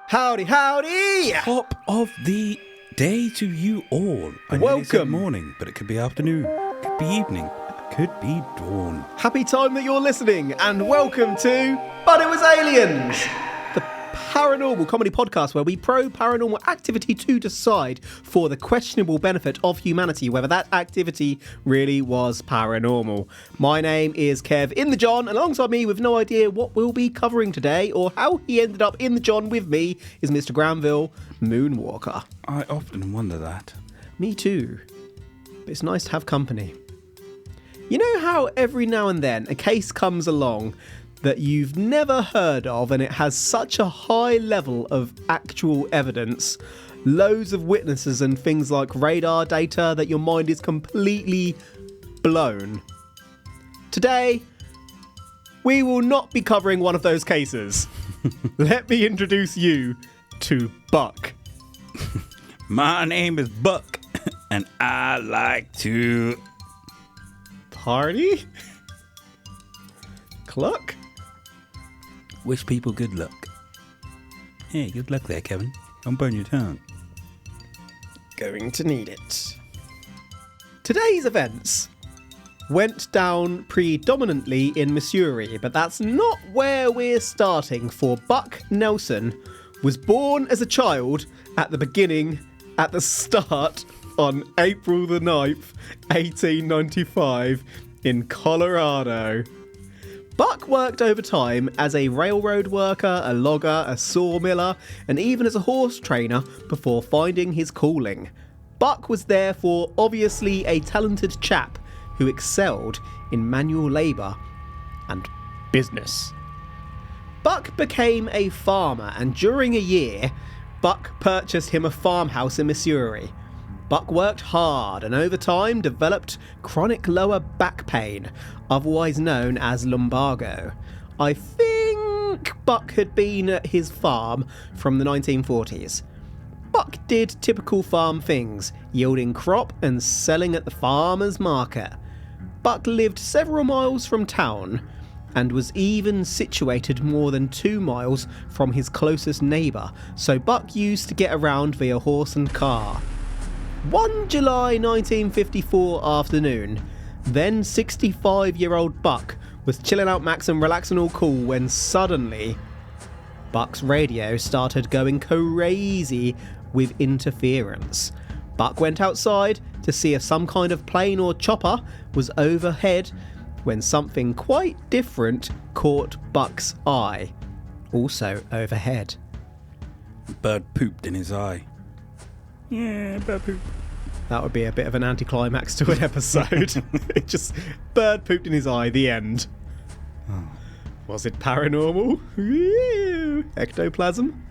Howdy, howdy! Top of the day to you all. I Welcome. nearly said morning, but it could be afternoon, could be evening, could be dawn. Happy time that you're listening, and welcome to But It Was Aliens, the paranormal comedy podcast where we probe paranormal activity to decide for the questionable benefit of humanity whether that activity really was paranormal. My name is Kev in the John, and alongside me with no idea what we'll be covering today or how he ended up in the John with me is Mr. Granville Moonwalker. I often wonder that. Me too. But it's nice to have company. You know how every now and then a case comes along that you've never heard of and it has such a high level of actual evidence, loads of witnesses and things like radar data that your mind is completely blown? Today, we will not be covering one of those cases. Let me introduce you to Buck. My name is Buck, and I like to... Party? Cluck? wish people good luck. Hey, good luck there, Kevin. Don't burn your tongue. Going to need it. Today's events went down predominantly in Missouri, but that's not where we're starting, for Buck Nelson was born as a child at the start on April the 9th, 1895 in Colorado. Buck worked overtime as a railroad worker, a logger, a sawmiller, and even as a horse trainer before finding his calling. Buck was therefore obviously a talented chap who excelled in manual labour and business. Buck became a farmer, and during a year, Buck purchased him a farmhouse in Missouri. Buck worked hard and over time developed chronic lower back pain, otherwise known as lumbago. I think Buck had been at his farm from the 1940s. Buck did typical farm things, yielding crop and selling at the farmer's market. Buck lived several miles from town and was even situated more than 2 miles from his closest neighbour, so Buck used to get around via horse and car. One July 1954 afternoon, then 65-year-old Buck was chilling out Max and relaxing all cool when suddenly Buck's radio started going crazy with interference. Buck went outside to see if some kind of plane or chopper was overhead when something quite different caught Buck's eye, also overhead. Bird pooped in his eye. Yeah, bird poop. That would be a bit of an anticlimax to an episode. It just, bird pooped in his eye, the end. Oh. Was it paranormal? Ew. Ectoplasm?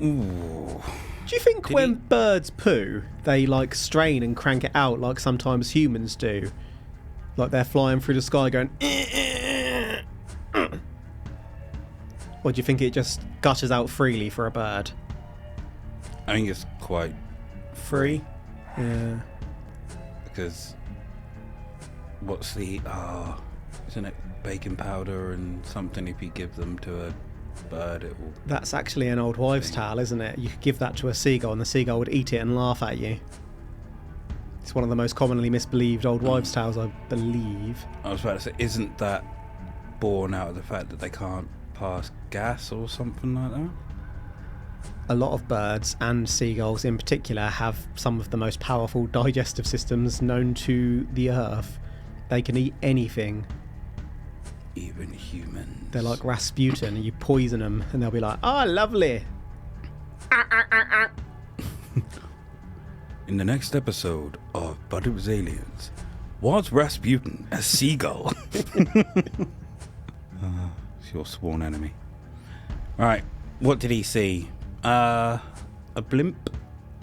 Ooh. Do you think when birds poo, they like strain and crank it out like sometimes humans do? Like they're flying through the sky going... Or do you think it just gutters out freely for a bird? I think it's quite Free? Yeah. because what's the isn't it baking powder and something? If you give them to a bird, it will... That's actually an old wives' tale, isn't it? You could give that to a seagull and the seagull would eat it and laugh at you. It's one of the most commonly misbelieved old wives' tales, I believe. I was about to say, isn't that born out of the fact that they can't pass gas or something like that? A lot of birds, and seagulls in particular, have some of the most powerful digestive systems known to the earth. They can eat anything. Even humans. They're like Rasputin. You poison them and they'll be like, "Ah, lovely." In the next episode of But It Was Aliens, was Rasputin a seagull? It's your sworn enemy. Right, what did he see? A blimp?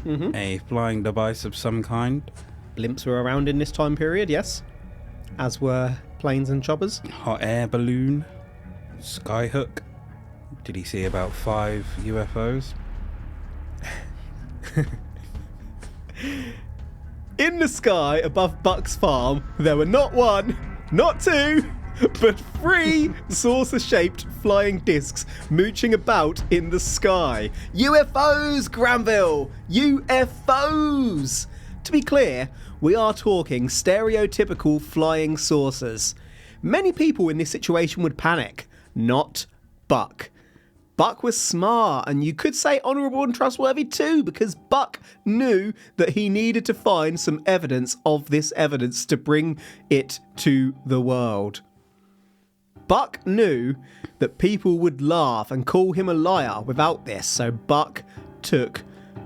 Mm-hmm. A flying device of some kind? Blimps were around in this time period, yes. As were planes and choppers. Hot air balloon? Skyhook? Did he see about 5 UFOs? In the sky above Buck's farm, there were not 1, not 2, but 3 saucer-shaped flying discs mooching about in the sky. UFOs, Granville! UFOs! To be clear, we are talking stereotypical flying saucers. Many people in this situation would panic. Not Buck. Buck was smart, and you could say honourable and trustworthy too, because Buck knew that he needed to find some evidence of this evidence to bring it to the world. Buck knew that people would laugh and call him a liar without this, so Buck took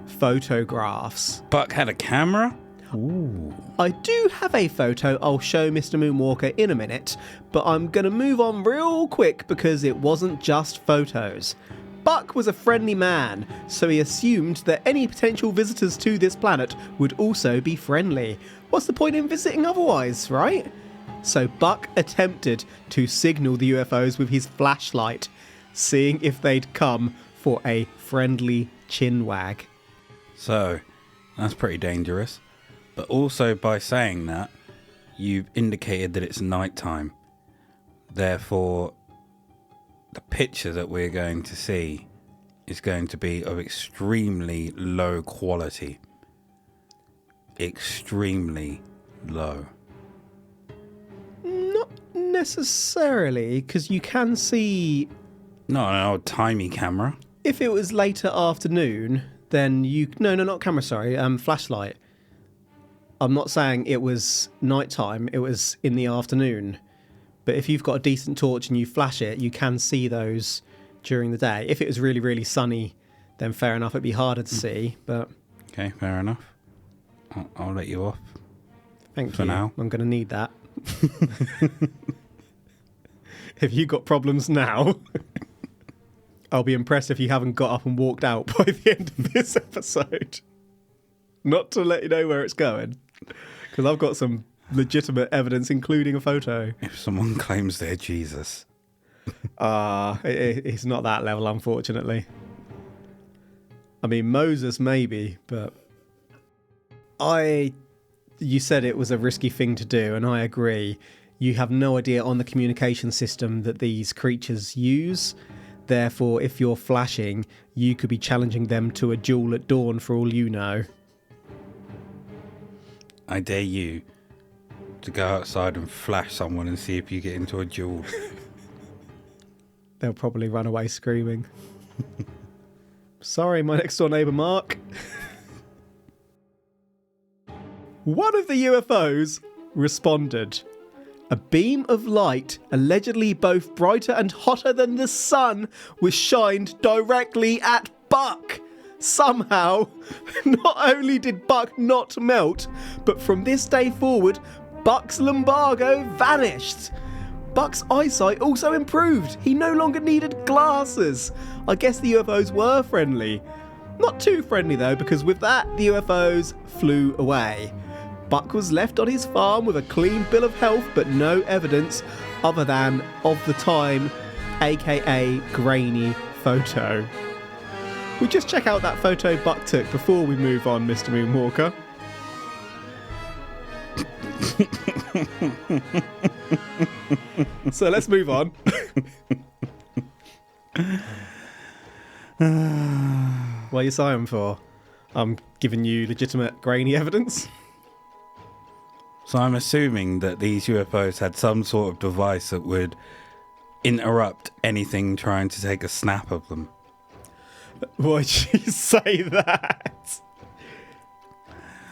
photographs. Buck had a camera? Ooh. I do have a photo I'll show Mr. Moonwalker in a minute, but I'm going to move on real quick because it wasn't just photos. Buck was a friendly man, so he assumed that any potential visitors to this planet would also be friendly. What's the point in visiting otherwise, right? So Buck attempted to signal the UFOs with his flashlight, seeing if they'd come for a friendly chinwag. So, that's pretty dangerous. But also by saying that, you've indicated that it's nighttime. Therefore, the picture that we're going to see is going to be of extremely low quality. Extremely low. Not necessarily, because you can see... Not an old-timey camera. If it was later afternoon, then you... No, not camera, sorry. Flashlight. I'm not saying it was nighttime, it was in the afternoon. But if you've got a decent torch and you flash it, you can see those during the day. If it was really, really sunny, then fair enough, it'd be harder to see, but... Okay, fair enough. I'll let you off. Thank you. For now. I'm going to need that. If you got problems now, I'll be impressed if you haven't got up and walked out by the end of this episode. Not to let you know where it's going, because I've got some legitimate evidence, including a photo. If someone claims they're Jesus. It's not that level, unfortunately. I mean, Moses maybe, but you said it was a risky thing to do, and I agree. You have no idea on the communication system that these creatures use. Therefore, if you're flashing, you could be challenging them to a duel at dawn for all you know. I dare you to go outside and flash someone and see if you get into a duel. They'll probably run away screaming. Sorry, my next door neighbour Mark. One of the UFOs responded. A beam of light, allegedly both brighter and hotter than the sun, was shined directly at Buck. Somehow, not only did Buck not melt, but from this day forward, Buck's lumbago vanished. Buck's eyesight also improved. He no longer needed glasses. I guess the UFOs were friendly. Not too friendly though, because with that, the UFOs flew away. Buck was left on his farm with a clean bill of health, but no evidence other than of the time, aka grainy photo. We'll just check out that photo Buck took before we move on, Mr. Moonwalker. So let's move on. What are you sighing for? I'm giving you legitimate grainy evidence. So I'm assuming that these UFOs had some sort of device that would interrupt anything trying to take a snap of them. Why'd you say that?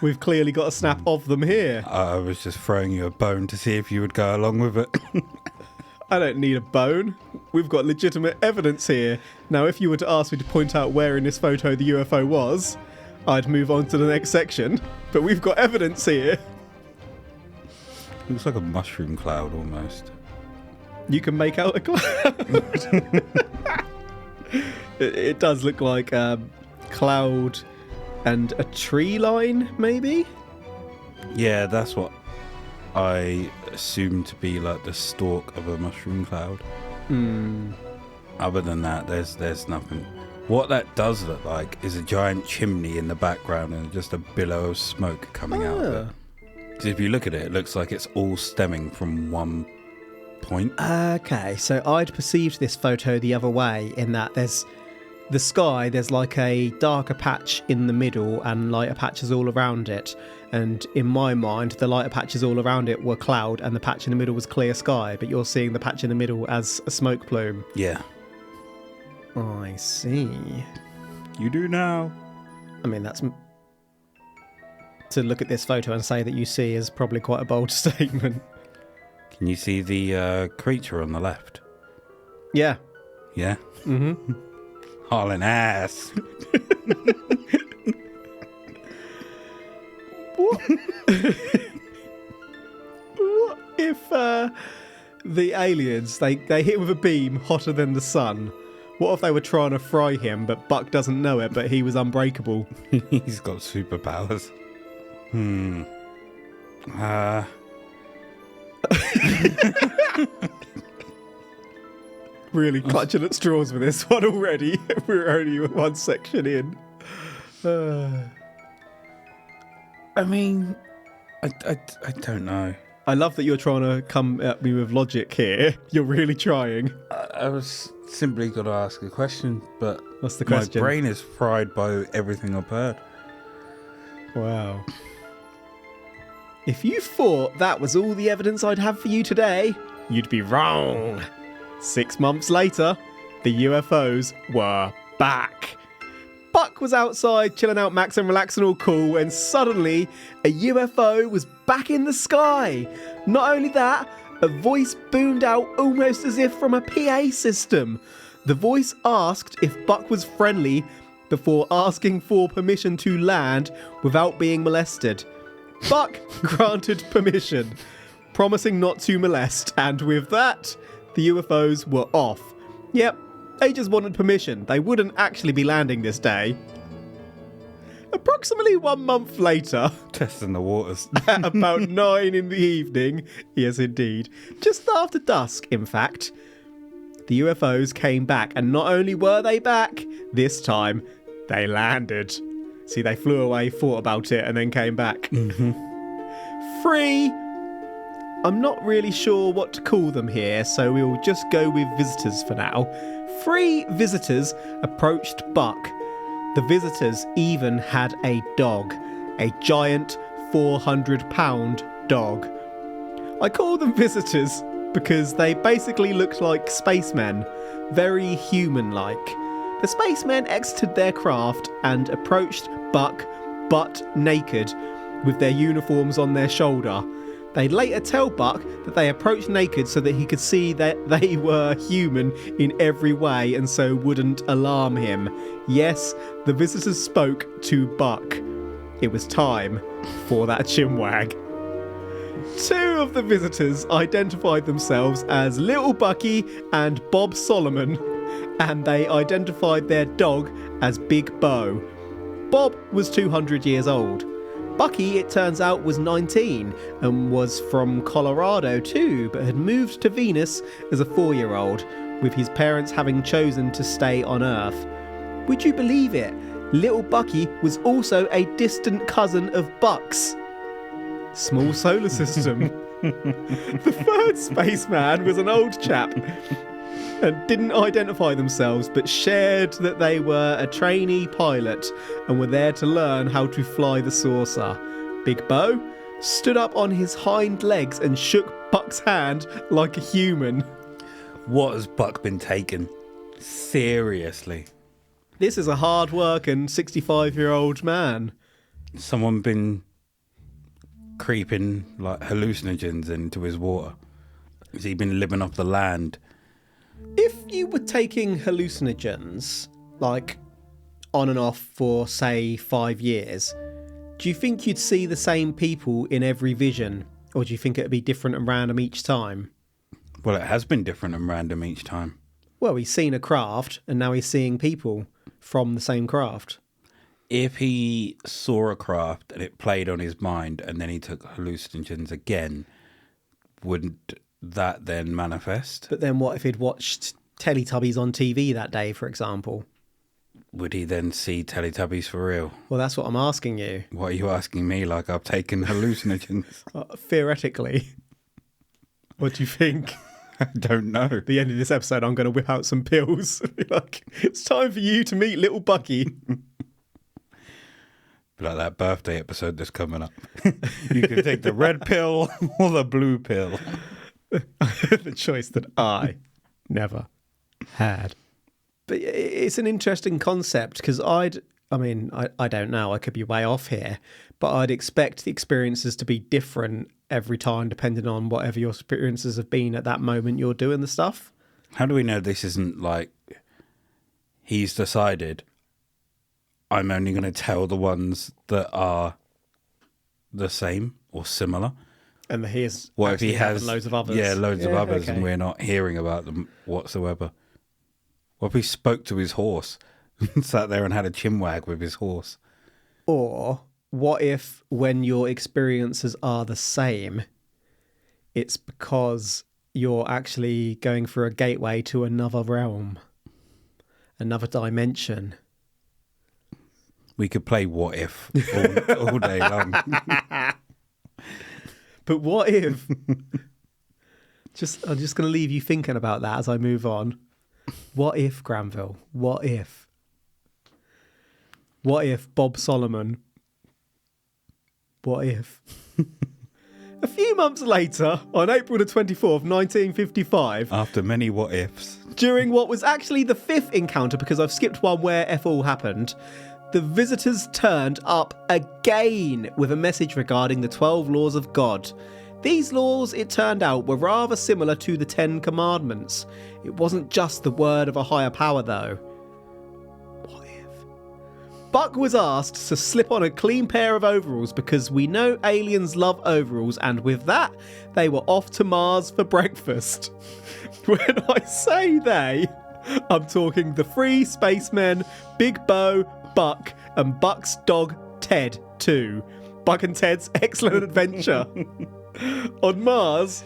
We've clearly got a snap of them here. I was just throwing you a bone to see if you would go along with it. I don't need a bone. We've got legitimate evidence here. Now, if you were to ask me to point out where in this photo the UFO was, I'd move on to the next section. But we've got evidence here. Looks like a mushroom cloud almost. You can make out a cloud. It does look like a cloud and a tree line, maybe? Yeah, that's what I assume to be like the stalk of a mushroom cloud. Other than that, there's nothing. What that does look like is a giant chimney in the background and just a billow of smoke coming out of it. Because if you look at it, it looks like it's all stemming from one point. Okay, so I'd perceived this photo the other way in that there's the sky, there's like a darker patch in the middle and lighter patches all around it. And in my mind, the lighter patches all around it were cloud and the patch in the middle was clear sky, but you're seeing the patch in the middle as a smoke plume. Yeah. I see. You do now. I mean, that's... To look at this photo and say that you see is probably quite a bold statement. Can you see the creature on the left? Yeah. Yeah? Mm-hmm. Hauling ass. What? What if the aliens, they hit him with a beam hotter than the sun? What if they were trying to fry him, but Buck doesn't know it, but he was unbreakable? He's got superpowers. Really clutching at straws with this one already. We're only one section in. I mean, I don't know. I love that you're trying to come at me with logic here. You're really trying. I was simply going to ask a question, but What's the question? my brain is fried by everything I've heard. Wow. If you thought that was all the evidence I'd have for you today, you'd be wrong. 6 months later, the UFOs were back. Buck was outside chilling out, maxing, relaxing, all cool, and suddenly a UFO was back in the sky. Not only that, a voice boomed out almost as if from a PA system. The voice asked if Buck was friendly before asking for permission to land without being molested. Buck granted permission, promising not to molest, and with that, the UFOs were off. Yep, they just wanted permission. They wouldn't actually be landing this day. Approximately 1 month later, Testing the waters. at about 9 in the evening, yes indeed, just after dusk in fact, the UFOs came back, and not only were they back, this time they landed. See, they flew away, thought about it, and then came back. Free. I'm not really sure what to call them here, so we'll just go with visitors for now. 3 visitors approached Buck. The visitors even had a dog, a giant 400-pound dog. I call them visitors because they basically looked like spacemen, very human-like. The spacemen exited their craft and approached Buck butt naked with their uniforms on their shoulder. They'd later tell Buck that they approached naked so that he could see that they were human in every way and so wouldn't alarm him. Yes, the visitors spoke to Buck. It was time for that chinwag. 2 of the visitors identified themselves as Little Bucky and Bob Solomon, and they identified their dog as Big Bo. Bob was 200 years old. Bucky, it turns out, was 19 and was from Colorado too, but had moved to Venus as a 4-year-old, with his parents having chosen to stay on Earth. Would you believe it? Little Bucky was also a distant cousin of Buck's. Small solar system. The 3rd spaceman was an old chap and didn't identify themselves, but shared that they were a trainee pilot and were there to learn how to fly the saucer. Big Bo stood up on his hind legs and shook Buck's hand like a human. What has Buck been taking? Seriously. This is a hard-working 65-year-old man. Someone been creeping like hallucinogens into his water? Has he been living off the land? If you were taking hallucinogens, like on and off for, say, 5 years, do you think you'd see the same people in every vision? Or do you think it'd be different and random each time? Well, it has been different and random each time. Well, he's seen a craft, and now he's seeing people from the same craft. If he saw a craft and it played on his mind and then he took hallucinogens again, wouldn't that then manifest? But then what if he'd watched Teletubbies on TV that day, for example? Would he then see Teletubbies for real? Well, that's what I'm asking you. What are you asking me like I've taken hallucinogens? Theoretically. What do you think? I don't know. At the end of this episode, I'm going to whip out some pills. Be like, it's time for you to meet little Bucky. Like that birthday episode that's coming up. You can take the red pill or the blue pill. The choice that I never had. But it's an interesting concept because I don't know, I could be way off here, but I'd expect the experiences to be different every time depending on whatever your experiences have been at that moment you're doing the stuff. How do we know this isn't like he's decided I'm only going to tell the ones that are the same or similar? And he has what if he has loads of others? Yeah, loads of others, okay. and we're not hearing about them whatsoever. What if he spoke to his horse and sat there and had a chinwag with his horse? Or what if when your experiences are the same, it's because you're actually going through a gateway to another realm, another dimension? We could play what if all day long. But what if... I'm just going to leave you thinking about that as I move on. What if, Granville? What if? What if Bob Solomon? What if? A few months later, on April the 24th, 1955... After many what ifs. During what was actually the fifth encounter, because I've skipped one where F all happened... The visitors turned up again with a message regarding the 12 laws of God. These laws, it turned out, were rather similar to the 10 commandments. It wasn't just the word of a higher power, though. What if? Buck was asked to slip on a clean pair of overalls because we know aliens love overalls, and with that, they were off to Mars for breakfast. When I say they, I'm talking the three spacemen, Big Bo, Buck, and Buck's dog Ted too. Buck and Ted's Excellent Adventure. On Mars,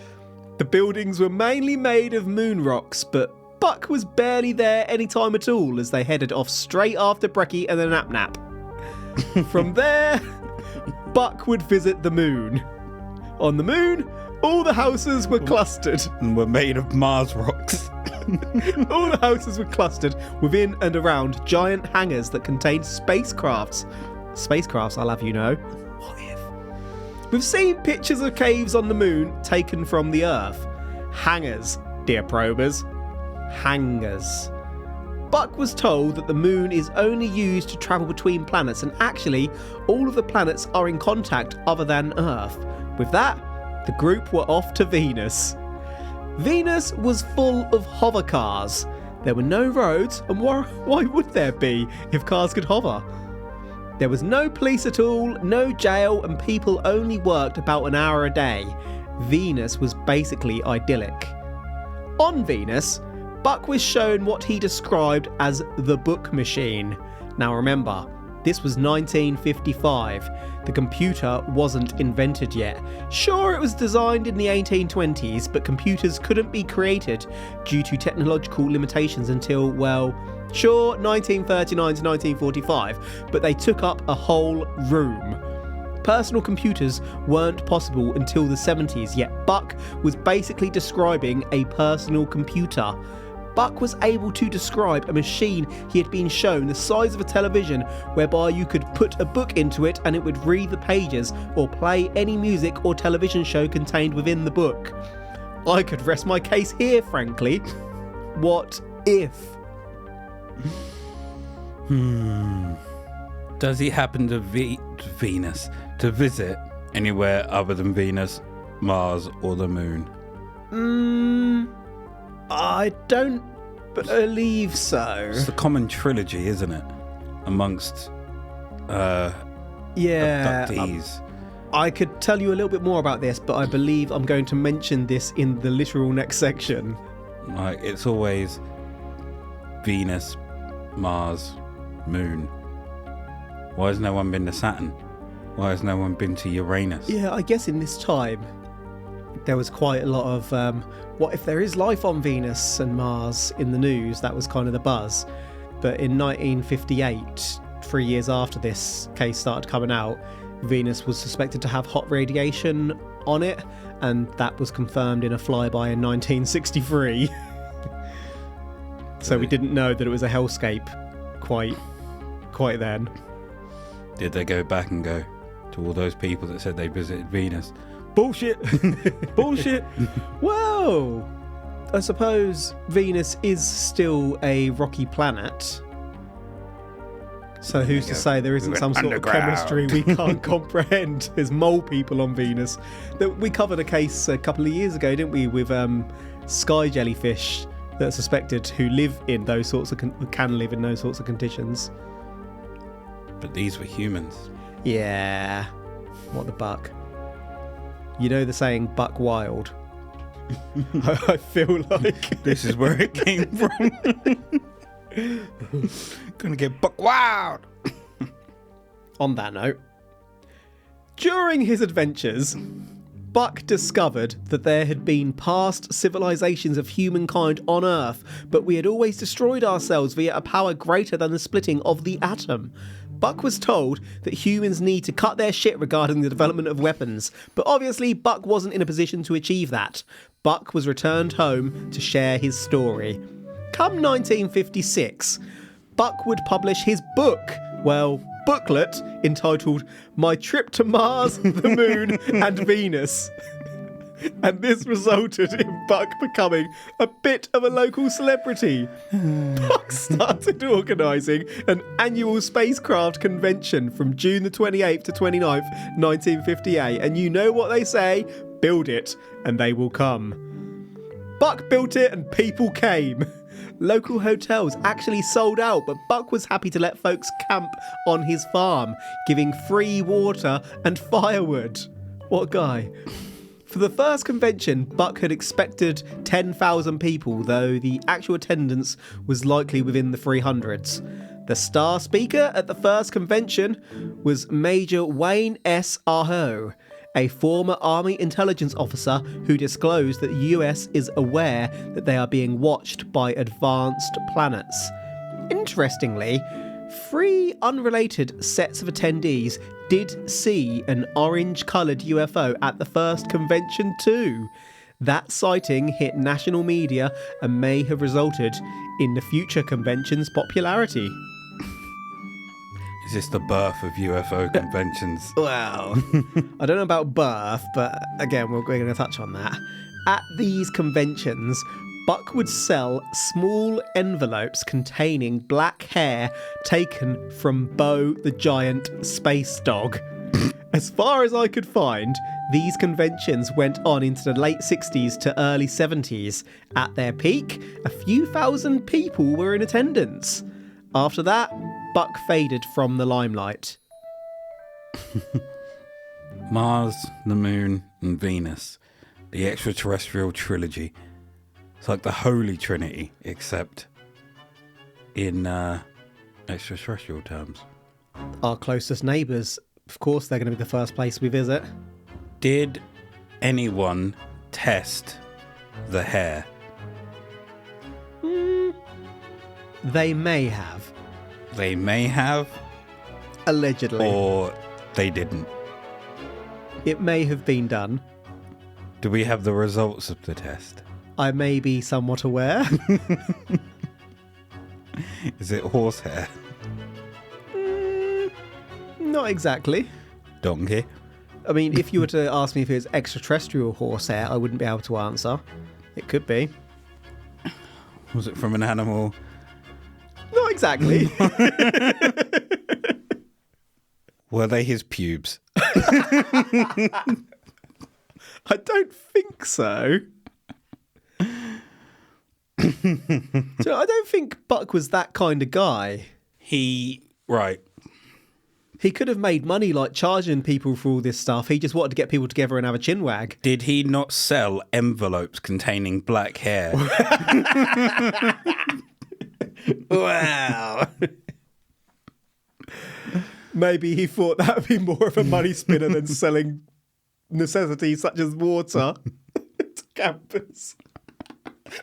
the buildings were mainly made of moon rocks, but Buck was barely there any time at all as they headed off straight after brekkie and a nap. From there, Buck would visit the moon. On the moon, all the houses were clustered. And were made of Mars rocks. All the houses were clustered within and around giant hangars that contained spacecrafts. Spacecrafts, I'll have you know. What if? We've seen pictures of caves on the moon taken from the Earth. Hangars, dear probers. Hangars. Buck was told that the moon is only used to travel between planets, and actually, all of the planets are in contact other than Earth. With that, the group were off to Venus. Venus was full of hover cars. There were no roads, and why would there be if cars could hover? There was no police at all, no jail, and people only worked about an hour a day. Venus was basically idyllic. On Venus, Buck was shown what he described as the book machine. Now remember, this was 1955. The computer wasn't invented yet. Sure, it was designed in the 1820s, but computers couldn't be created due to technological limitations until, well, sure, 1939 to 1945, but they took up a whole room. Personal computers weren't possible until the 70s, yet Buck was basically describing a personal computer. Buck was able to describe a machine he had been shown the size of a television, whereby you could put a book into it and it would read the pages or play any music or television show contained within the book. I could rest my case here, frankly. What if? Does he happen to Venus to visit anywhere other than Venus, Mars, or the moon? I don't believe so. It's the common trilogy, isn't it? Amongst abductees. I could tell you a little bit more about this, but I believe I'm going to mention this in the literal next section. Like, it's always Venus, Mars, Moon. Why has no one been to Saturn? Why has no one been to Uranus? Yeah, I guess in this time there was quite a lot of what if there is life on Venus and Mars in the news. That was kind of the buzz. But in 1958, 3 years after this case started coming out, Venus was suspected to have hot radiation on it, and that was confirmed in a flyby in 1963. So we didn't know that it was a hellscape quite then. Did they go back and go to all those people that said they visited Venus? Bullshit! Bullshit! Well, I suppose Venus is still a rocky planet. So who's to say there isn't some sort of chemistry we can't comprehend? There's mole people on Venus. We covered a case a couple of years ago, didn't we, with sky jellyfish that are suspected who live in those sorts of can live in those sorts of conditions. But these were humans. Yeah. What the buck? You know the saying, buck wild? I feel like... This is where it came from. Gonna get buck wild. On that note, during his adventures, Buck discovered that there had been past civilizations of humankind on Earth, but we had always destroyed ourselves via a power greater than the splitting of the atom. Buck was told that humans need to cut their shit regarding the development of weapons, but obviously Buck wasn't in a position to achieve that. Buck was returned home to share his story. Come 1956, Buck would publish his booklet entitled My Trip to Mars, the Moon and Venus. And this resulted in Buck becoming a bit of a local celebrity. Buck started organising an annual spacecraft convention from June the 28th to 29th, 1958. And you know what they say, build it and they will come. Buck built it and people came. Local hotels actually sold out, but Buck was happy to let folks camp on his farm, giving free water and firewood. What a guy. For the first convention, Buck had expected 10,000 people, though the actual attendance was likely within the 300s. The star speaker at the first convention was Major Wayne S. Aho, a former Army intelligence officer who disclosed that the US is aware that they are being watched by advanced planets. Interestingly, 3 unrelated sets of attendees did see an orange-coloured UFO at the first convention too. That sighting hit national media and may have resulted in the future convention's popularity. Is this the birth of UFO conventions? Well, I don't know about birth, but again, we're going to touch on that. At these conventions, Buck would sell small envelopes containing black hair taken from Bo the giant space dog. As far as I could find, these conventions went on into the late 60s to early 70s. At their peak, a few thousand people were in attendance. After that, Buck faded from the limelight. Mars, the Moon, and Venus. The extraterrestrial trilogy. It's like the Holy Trinity, except in extraterrestrial terms. Our closest neighbours, of course, they're going to be the first place we visit. Did anyone test the hair? They may have. They may have. Allegedly. Or they didn't. It may have been done. Do we have the results of the test? I may be somewhat aware. Is it horsehair? Not exactly. Donkey? I mean, if you were to ask me if it was extraterrestrial horsehair, I wouldn't be able to answer. It could be. Was it from an animal? Not exactly. Were they his pubes? I don't think so. So I don't think Buck was that kind of guy. Right. He could have made money like charging people for all this stuff. He just wanted to get people together and have a chinwag. Did he not sell envelopes containing black hair? Wow. Maybe he thought that would be more of a money spinner than selling necessities such as water to campus.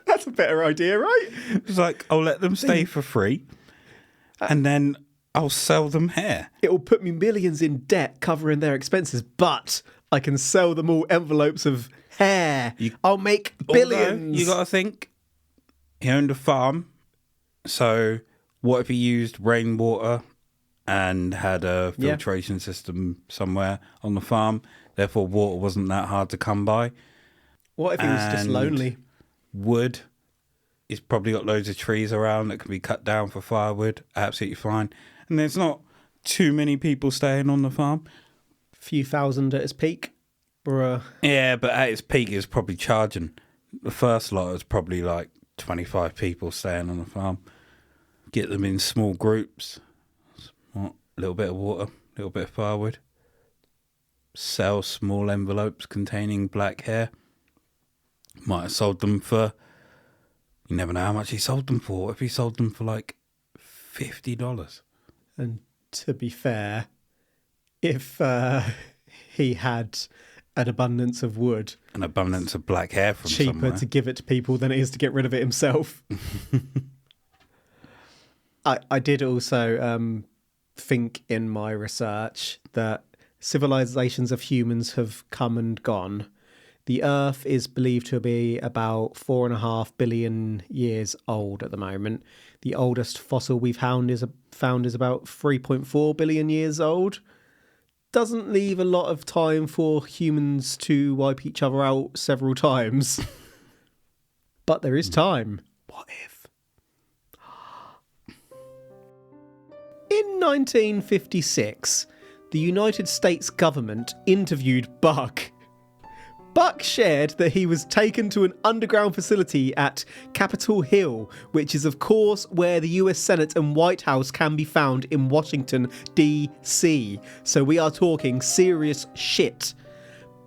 That's a better idea, right? It's like, I'll let them stay for free and then I'll sell them hair. It will put me millions in debt covering their expenses, but I can sell them all envelopes of hair. I'll make billions. You got to think, he owned a farm. So what if he used rainwater and had a filtration system somewhere on the farm? Therefore, water wasn't that hard to come by. What if he was just lonely? Wood. He's probably got loads of trees around that can be cut down for firewood. Absolutely fine. And there's not too many people staying on the farm. Few thousand at its peak. Yeah, but at its peak, it was probably charging. The first lot was probably like 25 people staying on the farm. Get them in small groups. A little bit of water, a little bit of firewood. Sell small envelopes containing black hair. Might have sold them for... You never know how much he sold them for. What if he sold them for like $50? And to be fair, if he had an abundance of wood... An abundance of black hair from cheaper somewhere. To give it to people than it is to get rid of it himself. I did also think in my research that civilizations of humans have come and gone. The Earth is believed to be about 4.5 billion years old at the moment. The oldest fossil we've found is about 3.4 billion years old. Doesn't leave a lot of time for humans to wipe each other out several times. But there is time. What if? In 1956, the United States government interviewed Buck. Buck shared that he was taken to an underground facility at Capitol Hill, which is of course where the US Senate and White House can be found in Washington, D.C. So we are talking serious shit.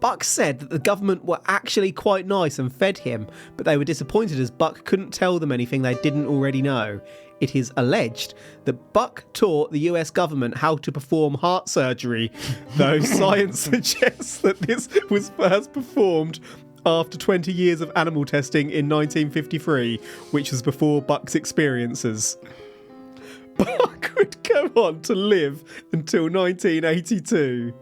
Buck said that the government were actually quite nice and fed him, but they were disappointed as Buck couldn't tell them anything they didn't already know. It is alleged that Buck taught the US government how to perform heart surgery, though science suggests that this was first performed after 20 years of animal testing in 1953, which was before Buck's experiences. Buck would go on to live until 1982.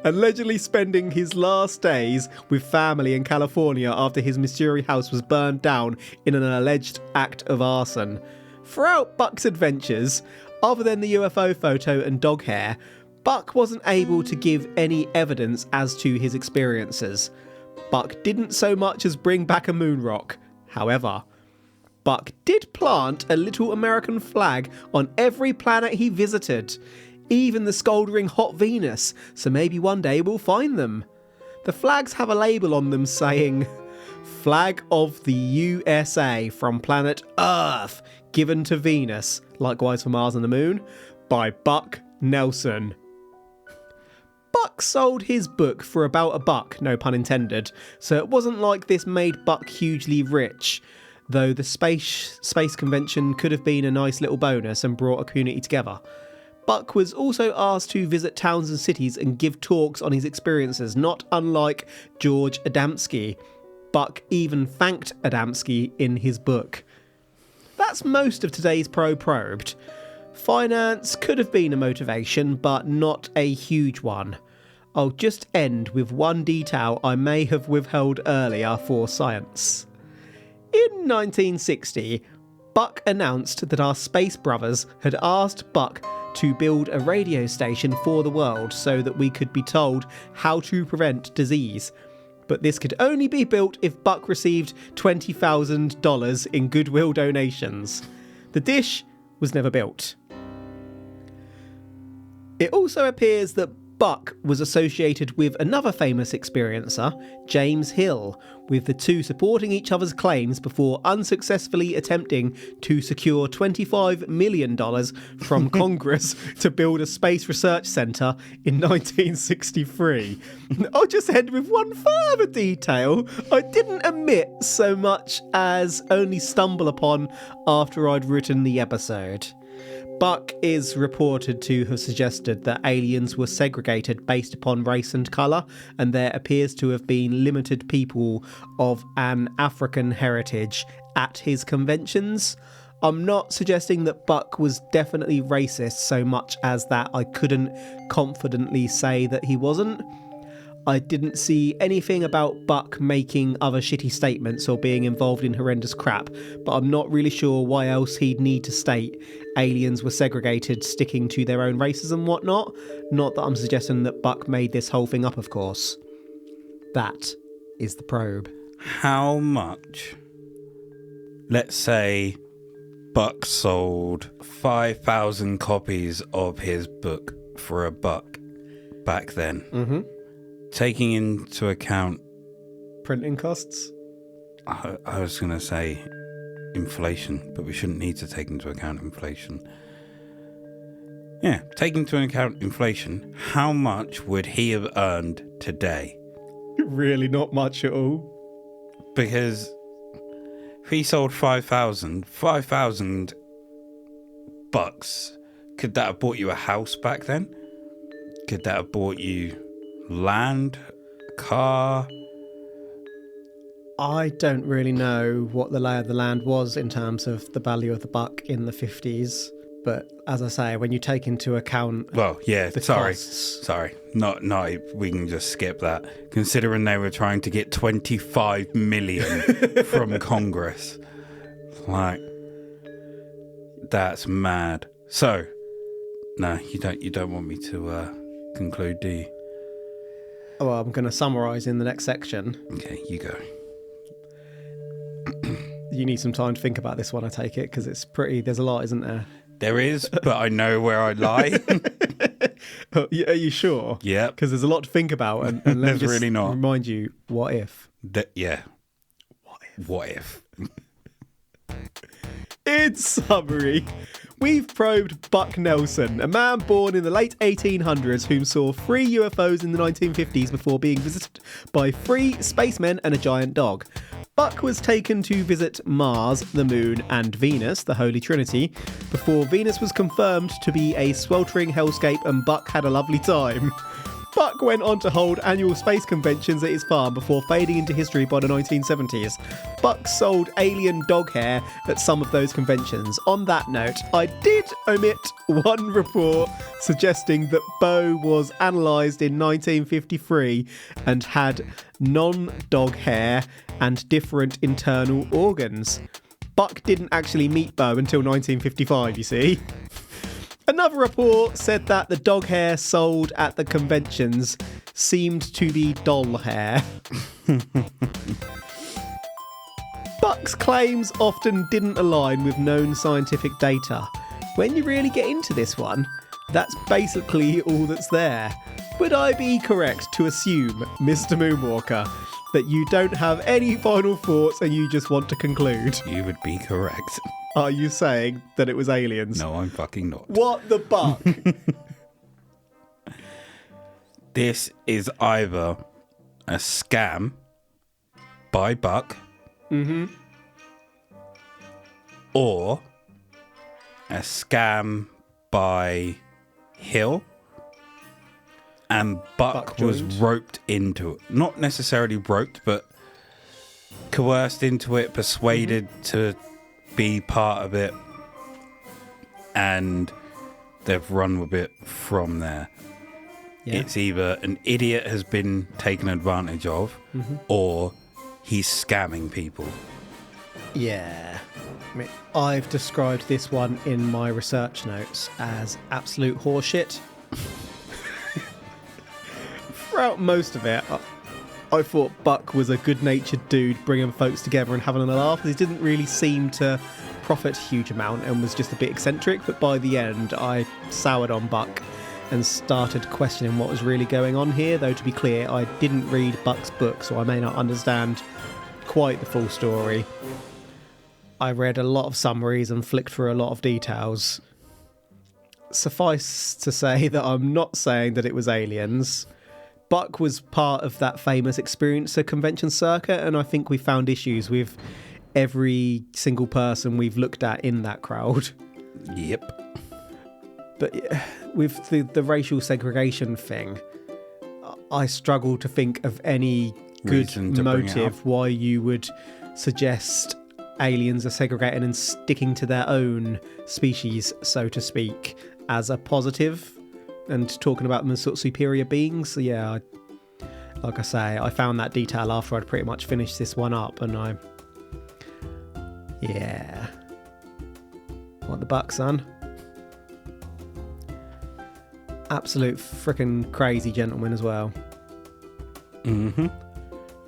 Allegedly spending his last days with family in California after his Missouri house was burned down in an alleged act of arson. Throughout Buck's adventures, other than the UFO photo and dog hair, Buck wasn't able to give any evidence as to his experiences. Buck didn't so much as bring back a moon rock. However, Buck did plant a little American flag on every planet he visited, even the smouldering hot Venus, so maybe one day we'll find them. The flags have a label on them saying, "Flag of the USA from planet Earth, given to Venus, likewise for Mars and the Moon, by Buck Nelson." Buck sold his book for about $1, no pun intended, so it wasn't like this made Buck hugely rich, though the space convention could have been a nice little bonus and brought a community together. Buck was also asked to visit towns and cities and give talks on his experiences, not unlike George Adamski. Buck even thanked Adamski in his book. That's most of today's Probed. Finance could have been a motivation, but not a huge one. I'll just end with one detail I may have withheld earlier for science. In 1960, Buck announced that our space brothers had asked Buck to build a radio station for the world so that we could be told how to prevent disease. But this could only be built if Buck received $20,000 in goodwill donations. The dish was never built. It also appears that Buck was associated with another famous experiencer, James Hill, with the two supporting each other's claims before unsuccessfully attempting to secure $25 million from Congress to build a space research centre in 1963. I'll just end with one further detail I didn't omit so much as only stumble upon after I'd written the episode. Buck is reported to have suggested that aliens were segregated based upon race and colour, and there appears to have been limited people of an African heritage at his conventions. I'm not suggesting that Buck was definitely racist so much as that I couldn't confidently say that he wasn't. I didn't see anything about Buck making other shitty statements or being involved in horrendous crap, but I'm not really sure why else he'd need to state aliens were segregated, sticking to their own races and whatnot. Not that I'm suggesting that Buck made this whole thing up, of course. That is the probe. How much, let's say, Buck sold 5,000 copies of his book for $1 back then? Mm-hmm. Taking into account... Printing costs? I was going to say inflation, but we shouldn't need to take into account inflation. Yeah, taking into account inflation, how much would he have earned today? Really not much at all. Because if he sold 5,000 bucks, could that have bought you a house back then? Could that have bought you land, car? I don't really know what the lay of the land was in terms of the value of the buck in the 50s. But as I say, when you take into account costs. Not we can just skip that. Considering they were trying to get 25 million from Congress. Like, that's mad. So, no, you don't want me to conclude, do you? Well, I'm going to summarise in the next section. Okay, you go. You need some time to think about this one, I take it, because there's a lot, isn't there? There is, but I know where I lie. Are you sure? Yeah. Because there's a lot to think about, and let me just really not. remind you, what if? Yeah. What if? In summary, we've probed Buck Nelson, a man born in the late 1800s whom saw 3 UFOs in the 1950s before being visited by 3 spacemen and a giant dog. Buck was taken to visit Mars, the Moon, and Venus, the Holy Trinity, before Venus was confirmed to be a sweltering hellscape and Buck had a lovely time. Buck went on to hold annual space conventions at his farm before fading into history by the 1970s. Buck sold alien dog hair at some of those conventions. On that note, I did omit one report suggesting that Bo was analysed in 1953 and had non-dog hair and different internal organs. Buck didn't actually meet Bo until 1955, you see. Another report said that the dog hair sold at the conventions seemed to be doll hair. Buck's claims often didn't align with known scientific data. When you really get into this one, that's basically all that's there. Would I be correct to assume, Mr. Moonwalker, that you don't have any final thoughts and you just want to conclude? You would be correct. Are you saying that it was aliens? No, I'm fucking not. What the buck? This is either a scam by Buck, or a scam by Hill, and Buck was roped into it. Not necessarily roped, but coerced into it, persuaded to be part of it, and they've run with it from there. Yeah. It's either an idiot has been taken advantage of, or he's scamming people. Yeah. I mean, I've described this one in my research notes as absolute horseshit. Throughout most of it, I thought Buck was a good-natured dude bringing folks together and having a laugh. He didn't really seem to profit a huge amount and was just a bit eccentric, but by the end I soured on Buck and started questioning what was really going on here, though to be clear, I didn't read Buck's book, so I may not understand quite the full story. I read a lot of summaries and flicked through a lot of details. Suffice to say that I'm not saying that it was aliens. Buck was part of that famous Experiencer convention circuit, and I think we found issues with every single person we've looked at in that crowd. Yep. But with the racial segregation thing, I struggle to think of any good motive why you would suggest aliens are segregating and sticking to their own species, so to speak, as a positive and talking about them as sort of superior beings. So yeah, like I say, I found that detail after I'd pretty much finished this one up, and yeah. What the buck, son? Absolute freaking crazy gentleman as well. Mm-hmm.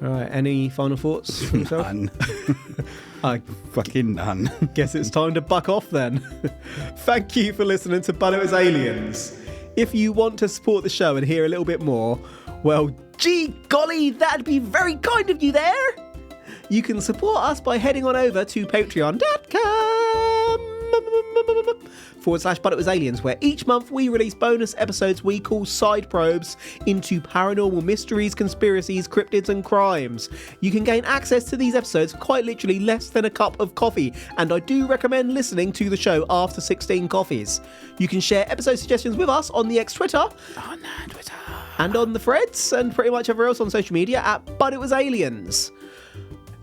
Right, any final thoughts from yourself? None. I Fucking none. guess it's time to buck off then. Thank you for listening to But It Was Aliens. If you want to support the show and hear a little bit more, well, gee golly, that'd be very kind of you there. You can support us by heading on over to patreon.com/But It Was Aliens, where each month we release bonus episodes we call side probes into paranormal mysteries, conspiracies, cryptids and crimes. You can gain access to these episodes for quite literally less than a cup of coffee, and I do recommend listening to the show after 16 coffees. You can share episode suggestions with us on the Twitter, and on the threads, and pretty much everywhere else on social media at But It Was Aliens.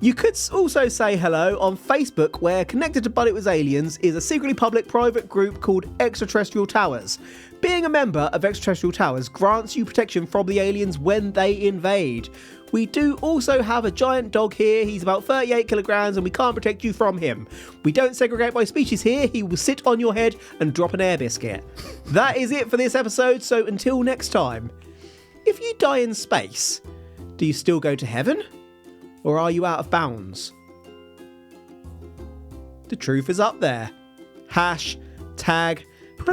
You could also say hello on Facebook, where connected to But It Was Aliens is a secretly public private group called Extraterrestrial Towers. Being a member of Extraterrestrial Towers grants you protection from the aliens when they invade. We do also have a giant dog here. He's about 38 kilograms and we can't protect you from him. We don't segregate by species here. He will sit on your head and drop an air biscuit. That is it for this episode, so until next time. If you die in space, do you still go to heaven? Or are you out of bounds? The truth is up there. #ProBa.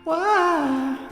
Wow.